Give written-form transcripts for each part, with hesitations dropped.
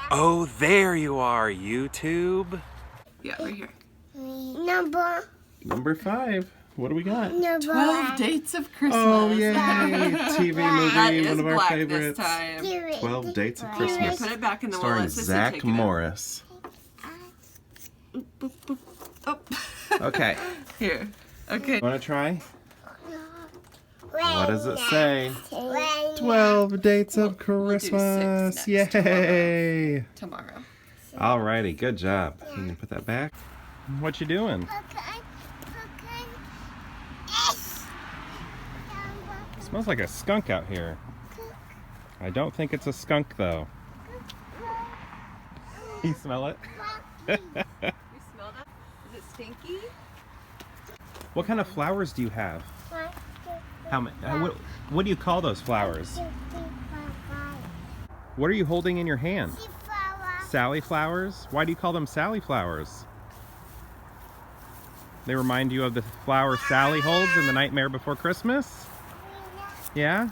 Oh, there you are, YouTube. Yeah, right here. Number 5. What do we got? 12 Dates of Christmas. Oh, yay! TV That movie, is one of our black favorites. this time. 12 Dates of Here, Christmas. put it back in the Starring wallet. Sissy, Zach take it out. Morris. Oh. Okay. Here. Okay. Want to try? What does it say? 12 Dates of Christmas. next Yay! Tomorrow. Alrighty, good job. You can put that back. What you doing? Smells like a skunk out here. I don't think it's a skunk though. You smell it? You smell that? Is it stinky? What kind of flowers do you have? How many? What do you call those flowers? What are you holding in your hand? Sally flowers? Why do you call them Sally flowers? They remind you of the flower Sally holds in The Nightmare Before Christmas? Yeah?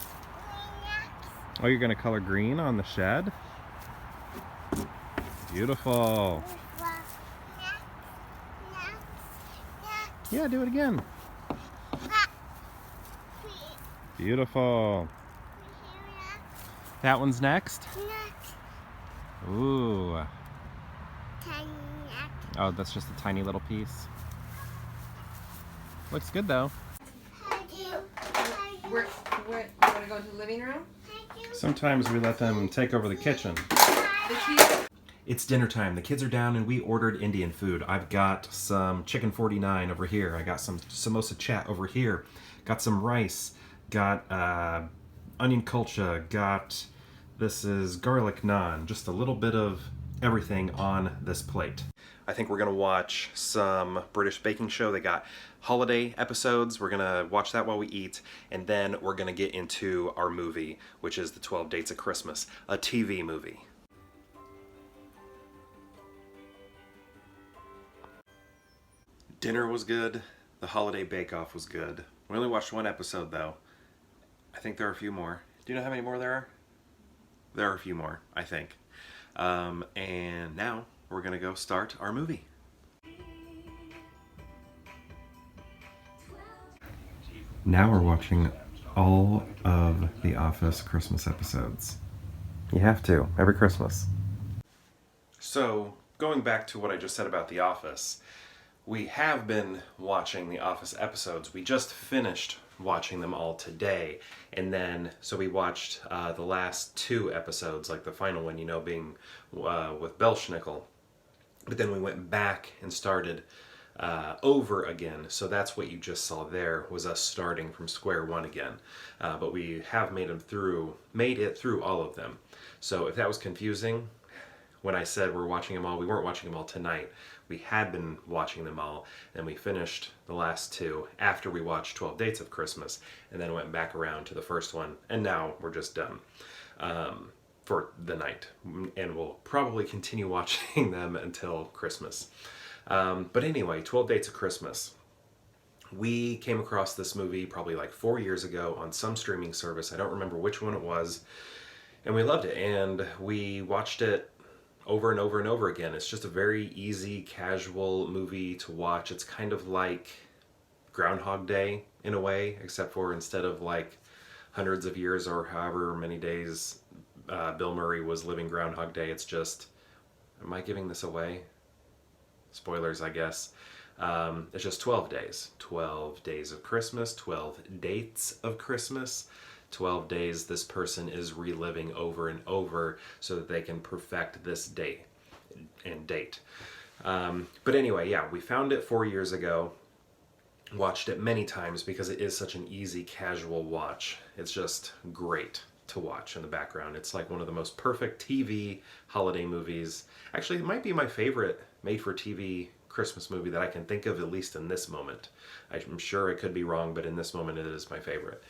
Oh, you're gonna color green on the shed? Beautiful. Yeah, do it again. Beautiful. That one's next? Ooh. Oh, that's just a tiny little piece. Looks good though. You want to go into the living room? Sometimes we let them take over the kitchen. The kids. It's dinner time. The kids are down and we ordered Indian food. I've got some chicken 49 over here. I got some samosa chat over here. Got some rice. Got onion kulcha. Got, this is garlic naan. Just a little bit of everything on this plate. I think we're gonna watch some British baking show. They got holiday episodes. We're gonna watch that while we eat, and then we're gonna get into our movie, which is the 12 Dates of Christmas, a TV movie. Dinner was good. The holiday bake-off was good. We only watched one episode though. I think there are a few more. Do you know how many more there are? There are a few more, I think. And now we're gonna go start our movie. Now we're watching all of the Office Christmas episodes. You have to, every Christmas. So, going back to what I just said about The Office, we have been watching the Office episodes. We just finished watching them all today. And then, so we watched the last 2 episodes, like the final one, you know, being with Belschnickel. But then we went back and started over again. So that's what you just saw there, was us starting from square one again. But we have made it through all of them. So if that was confusing, when I said we're watching them all, we weren't watching them all tonight. We had been watching them all, and we finished the last 2 after we watched 12 Dates of Christmas, and then went back around to the first one, and now we're just done for the night. And we'll probably continue watching them until Christmas. But anyway, 12 Dates of Christmas. We came across this movie probably like 4 years ago on some streaming service. I don't remember which one it was. And we loved it, and we watched it over and over and over again. It's just a very easy, casual movie to watch. It's kind of like Groundhog Day in a way, except for instead of like hundreds of years or however many days Bill Murray was living Groundhog Day, it's just, am I giving this away? Spoilers, I guess. It's just 12 days. 12 days of Christmas, 12 dates of Christmas. 12 days this person is reliving over and over so that they can perfect this day and date. But anyway, yeah, we found it 4 years ago, watched it many times because it is such an easy, casual watch. It's just great to watch in the background. It's like one of the most perfect TV holiday movies. Actually, it might be my favorite made-for-TV Christmas movie that I can think of, at least in this moment. I'm sure I could be wrong, but in this moment it is my favorite.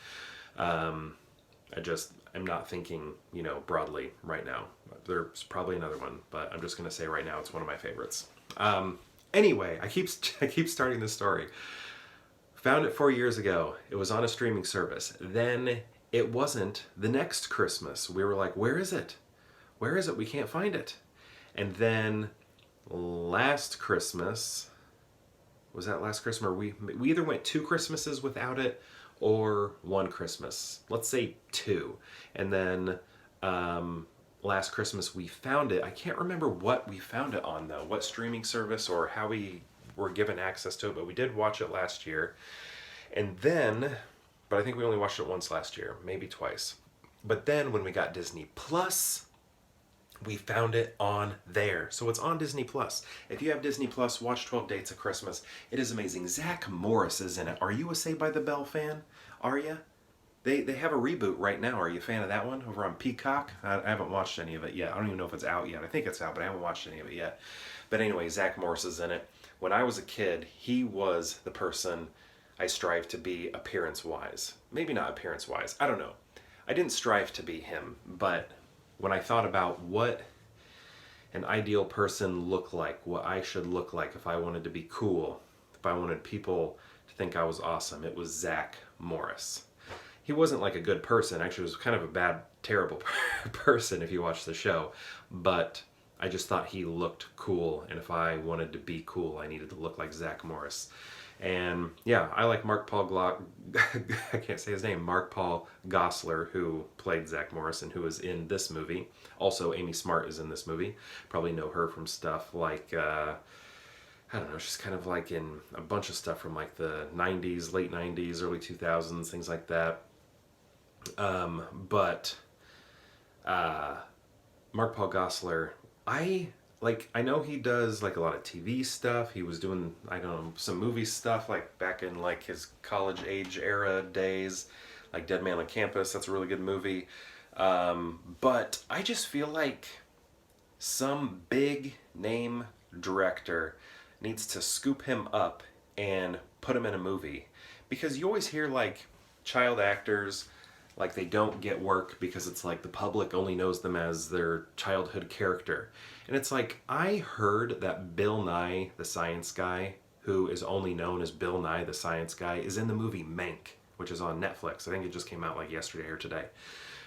I'm not thinking, you know, broadly right now. There's probably another one, but I'm just going to say right now it's one of my favorites. Anyway, I keep starting this story. Found it 4 years ago. It was on a streaming service. Then it wasn't the next Christmas. We were like, where is it? Where is it? We can't find it. And then last Christmas, was that last Christmas? Or we either went 2 Christmases without it or 1 Christmas. Let's say 2. And then last Christmas we found it. I can't remember what we found it on though, what streaming service or how we were given access to it, but we did watch it last year. And then, but I think we only watched it once last year, maybe twice. But then when we got Disney Plus, we found it on there. So it's on Disney Plus. If you have Disney Plus, watch 12 Dates of Christmas. It is amazing. Zach Morris is in it. Are you a Saved by the Bell fan? Are you? They have a reboot right now. Are you a fan of that one over on Peacock? I haven't watched any of it yet. I don't even know if it's out yet. I think it's out, but I haven't watched any of it yet. But anyway, Zach Morris is in it. When I was a kid, he was the person I strived to be appearance-wise. Maybe not appearance-wise. I don't know. I didn't strive to be him, but when I thought about what an ideal person looked like, what I should look like if I wanted to be cool, if I wanted people to think I was awesome, it was Zach Morris. He wasn't like a good person. Actually, he was kind of a bad, terrible person if you watch the show. But I just thought he looked cool, and if I wanted to be cool, I needed to look like Zach Morris. And yeah, I like I can't say his name, Mark Paul Gosselaar, who played Zach Morris and who is in this movie. Also, Amy Smart is in this movie. Probably know her from stuff like, I don't know, she's kind of like in a bunch of stuff from like the 90s, late 90s, early 2000s, things like that. But Mark Paul Gosselaar, I know he does like a lot of TV stuff. He was doing, I don't know, some movie stuff like back in like his college age era days, like Dead Man on Campus. That's a really good movie. But I just feel like some big name director needs to scoop him up and put him in a movie. Because you always hear like child actors, like they don't get work because it's like the public only knows them as their childhood character. And it's like, I heard that Bill Nye the Science Guy, who is only known as Bill Nye the Science Guy, is in the movie Mank, which is on Netflix. I think it just came out like yesterday or today.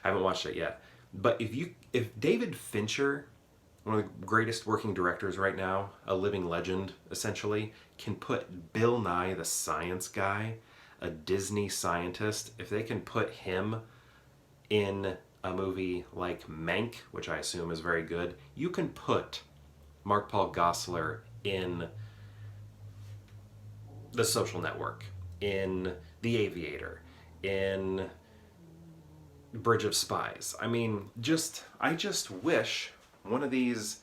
I haven't watched it yet. But if David Fincher, one of the greatest working directors right now, a living legend essentially, can put Bill Nye the Science Guy, a Disney scientist, if they can put him in a movie like Mank, which I assume is very good, you can put Mark Paul Gosselaar in The Social Network, in The Aviator, in Bridge of Spies. I mean, I just wish one of these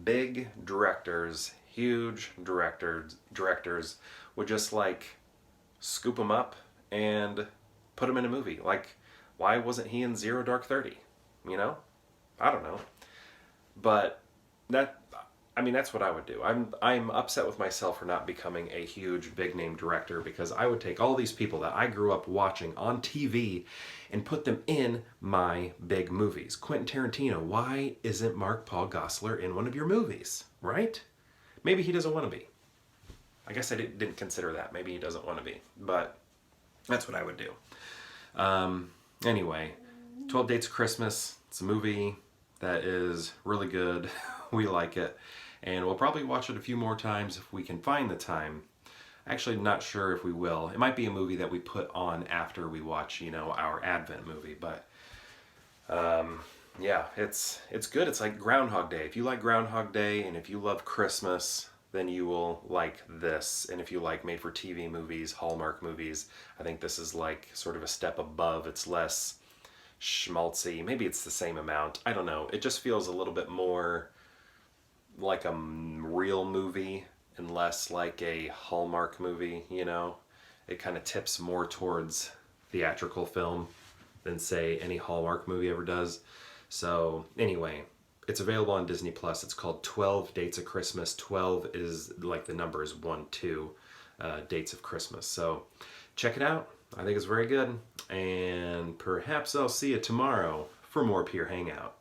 big directors, huge directors would just like scoop him up and put him in a movie. Like, why wasn't he in Zero Dark 30? You know? I don't know. But that's what I would do. I'm upset with myself for not becoming a huge big name director, because I would take all these people that I grew up watching on TV and put them in my big movies. Quentin Tarantino, why isn't Mark Paul Gosselaar in one of your movies? Right? Maybe he doesn't want to be. I guess I didn't consider that. Maybe he doesn't want to be. But that's what I would do. Anyway, 12 Dates of Christmas. It's a movie that is really good. We like it. And we'll probably watch it a few more times if we can find the time. Actually, not sure if we will. It might be a movie that we put on after we watch, our Advent movie. But yeah, it's good. It's like Groundhog Day. If you like Groundhog Day and if you love Christmas, then you will like this. And if you like made-for-TV movies, Hallmark movies, I think this is like sort of a step above. It's less schmaltzy. Maybe it's the same amount. I don't know. It just feels a little bit more like a real movie and less like a Hallmark movie, It kind of tips more towards theatrical film than, say, any Hallmark movie ever does. So, anyway, it's available on Disney Plus. It's called 12 Dates of Christmas. 12 is like the numbers 1, 2 Dates of Christmas. So check it out. I think it's very good. And perhaps I'll see you tomorrow for more Peer Hangout.